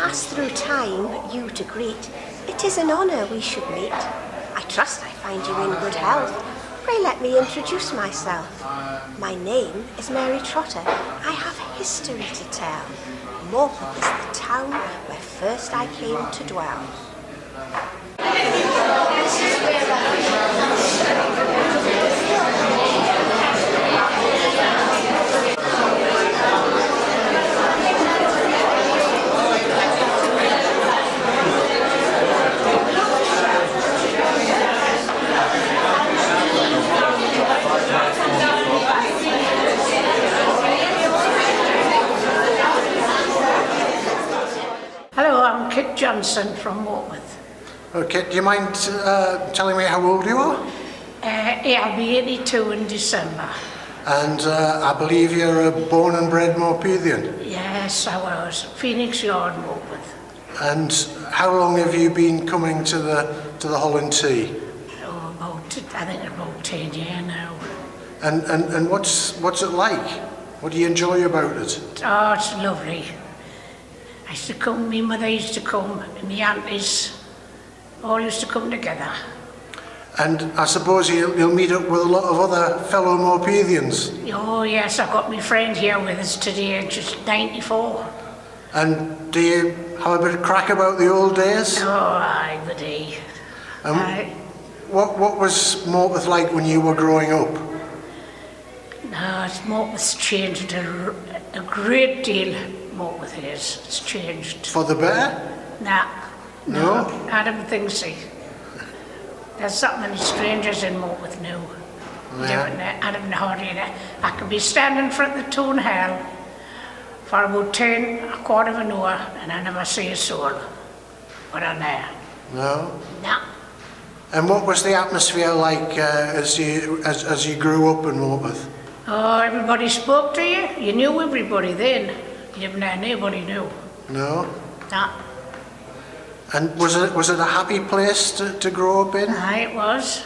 pass through time, you to greet, it is an honour we should meet. I trust I find you in good health. Pray let me introduce myself. My name is Mary Trotter. I have history to tell. Morpeth is the town where first I came to dwell. Hello, I'm Kit Johnson from Morpeth. Okay, do you mind telling me how old you are? I'll be 82 in December. And I believe you're a born and bred Morpethian. Yes, I was. Phoenix Yard, Morpeth. And how long have you been coming to the Hollon tea? I think about 10 years now. And what's it like? What do you enjoy about it? Oh, it's lovely. I used to come, my mother used to come, and my aunties all used to come together. And I suppose you'll meet up with a lot of other fellow Morpethians. Oh yes, I've got my friend here with us today, just 94. And do you have a bit of crack about the old days? Oh, aye, the day. What was Morpeth like when you were growing up? No, Morpeth's changed a great deal. Morpeth is. It's changed. For the better? Nah. No? I don't think so. There's not many strangers in Morpeth now. Yeah. I don't hardly. I could be standing in front of the town hall for about a quarter of an hour, and I never see a soul. But I'm there. No? Nah. And what was the atmosphere like as you grew up in Morpeth? Oh, everybody spoke to you. You knew everybody then. You didn't know nobody knew. No? Nah. And was it a happy place to grow up in? Aye, it was.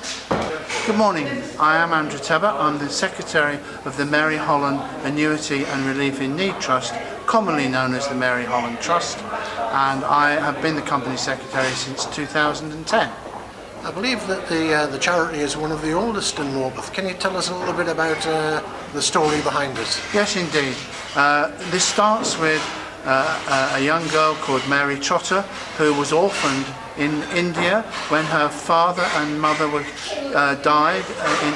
Good morning, I am Andrew Tebbutt. I'm the Secretary of the Mary Hollon Annuity and Relief in Need Trust, commonly known as the Mary Hollon Trust, and I have been the Company Secretary since 2010. I believe that the charity is one of the oldest in Morpeth. Can you tell us a little bit about the story behind it? Yes, indeed. This starts with a young girl called Mary Trotter, who was orphaned in India when her father and mother died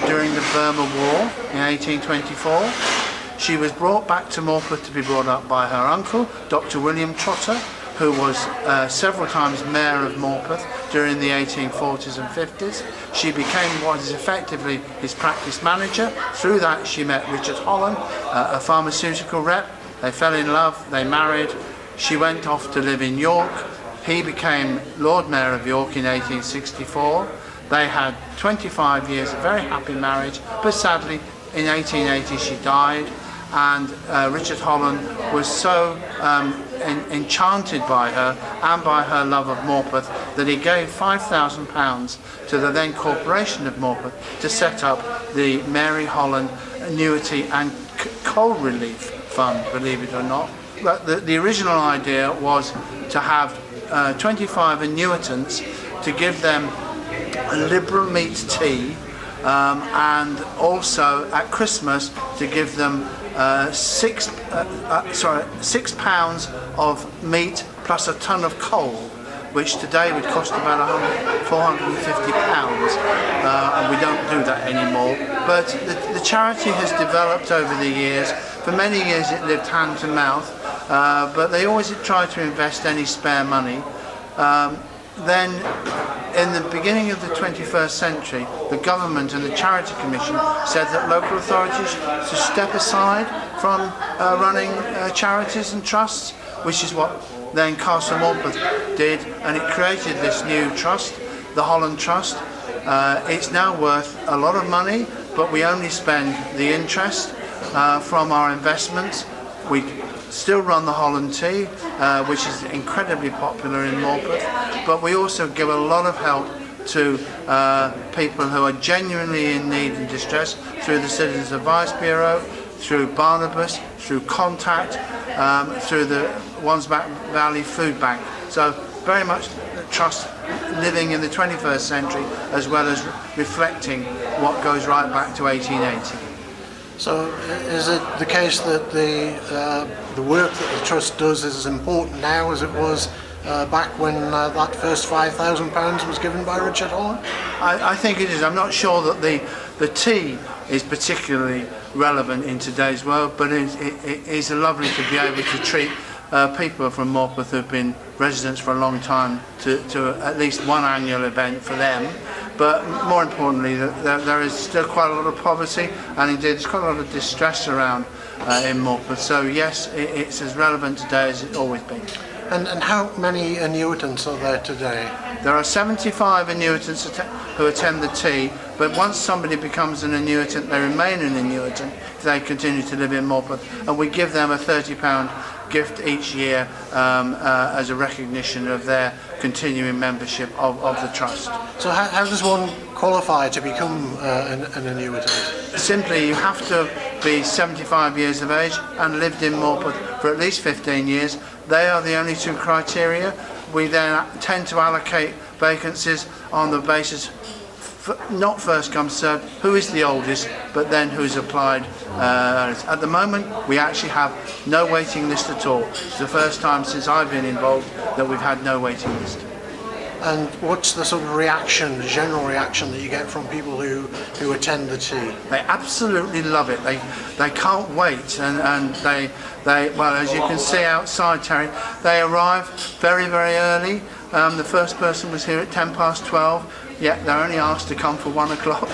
during the Burma War in 1824. She was brought back to Morpeth to be brought up by her uncle, Dr. William Trotter, who was several times Mayor of Morpeth during the 1840s and 50s. She became what is effectively his practice manager. Through that she met Richard Hollon, a pharmaceutical rep. They fell in love, they married. She went off to live in York. He became Lord Mayor of York in 1864. They had 25 years of very happy marriage, but sadly in 1880 she died, and Richard Hollon was so enchanted by her and by her love of Morpeth that he gave £5,000 to the then Corporation of Morpeth to set up the Mary Hollon Annuity and Coal Relief Fund, believe it or not. But the original idea was to have 25 annuitants to give them a liberal meat tea, and also at Christmas to give them 6 pounds of meat plus a ton of coal, which today would cost about £450, and we don't do that anymore. But the charity has developed over the years. For many years it lived hand to mouth, but they always tried to invest any spare money. Then in the beginning of the 21st century, the government and the Charity Commission said that local authorities should step aside from running charities and trusts, which is what then Castle Morpeth did, and it created this new trust, the Hollon Trust. It's now worth a lot of money, but we only spend the interest from our investments. We still run the Hollon Tea, which is incredibly popular in Morpeth, but we also give a lot of help to people who are genuinely in need and distress through the Citizens Advice Bureau, through Barnabas, through Contact, through the Wansbeck Valley Food Bank. So very much the Trust living in the 21st century as well as reflecting what goes right back to 1880. So is it the case that the work that the Trust does is as important now as it was back when that first £5,000 was given by Richard Hollon? I think it is. I'm not sure that the tea is particularly relevant in today's world, but it is lovely to be able to treat people from Morpeth who've been residents for a long time to at least one annual event for them. But more importantly, there is still quite a lot of poverty, and indeed there's quite a lot of distress around in Morpeth. So yes, it's as relevant today as it's always been. And how many annuitants are there today? There are 75 annuitants who attend the tea, but once somebody becomes an annuitant, they remain an annuitant if they continue to live in Morpeth, and we give them a £30 gift each year as a recognition of their continuing membership of the Trust. So how does one qualify to become an annuitant? Simply, you have to be 75 years of age and lived in Morpeth for at least 15 years. They are the only two criteria. We then tend to allocate vacancies on the basis not first come served, who is the oldest, but then who's applied. At the moment, we actually have no waiting list at all. It's the first time since I've been involved that we've had no waiting list. And what's the sort of reaction, the general reaction that you get from people who attend the tea? They absolutely love it. They can't wait, and they well, as you can see outside, Terry, they arrive very, very early. The first person was here at 12:10. Yet they're only asked to come for 1 o'clock.